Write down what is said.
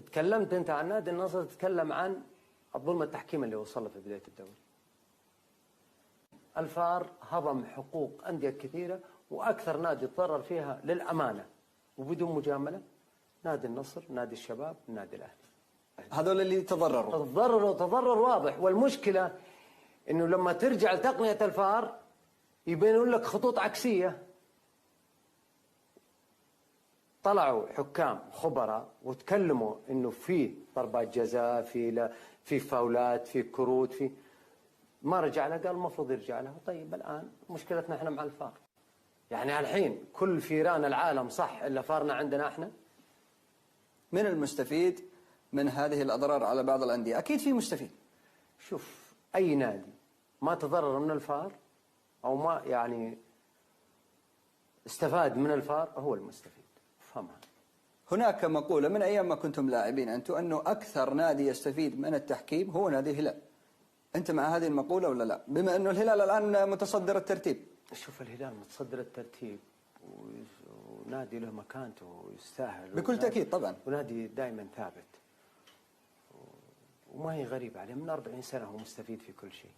تكلمت أنت عن نادي النصر، تتكلم عن الظلم التحكيمي اللي وصل له في بداية الدوري. الفار هضم حقوق أندية كثيرة، وأكثر نادي تضرر فيها للأمانة وبدون مجاملة نادي النصر، نادي الشباب، النادي الأهلي. هذول اللي تضرروا تضرر واضح. والمشكلة إنه لما ترجع لتقنية الفار يبينون لك خطوط عكسية. طلعوا حكام خبراء وتكلموا إنه في ضربات جزاء، في فاولات، في كروت، في ما رجع له، قال المفروض يرجع له. طيب الآن مشكلتنا احنا مع الفار. يعني الحين كل فيران العالم صح إلا فارنا عندنا احنا. من المستفيد من هذه الأضرار على بعض الأندية؟ أكيد في مستفيد. شوف، أي نادي ما تضرر من الفار أو ما يعني استفاد من الفار هو المستفيد. فهمها. هناك مقولة من أيام ما كنتم لاعبين أنتم أنه أكثر نادي يستفيد من التحكيم هو نادي الهلال. أنت مع هذه المقولة ولا لا؟ بما أنه الهلال الآن متصدر الترتيب. شوف، الهلال متصدر الترتيب ونادي له مكانته ويستاهل بكل تأكيد طبعا، ونادي دائما ثابت وما هي غريبة عليه. من 40 سنة هو مستفيد في كل شيء.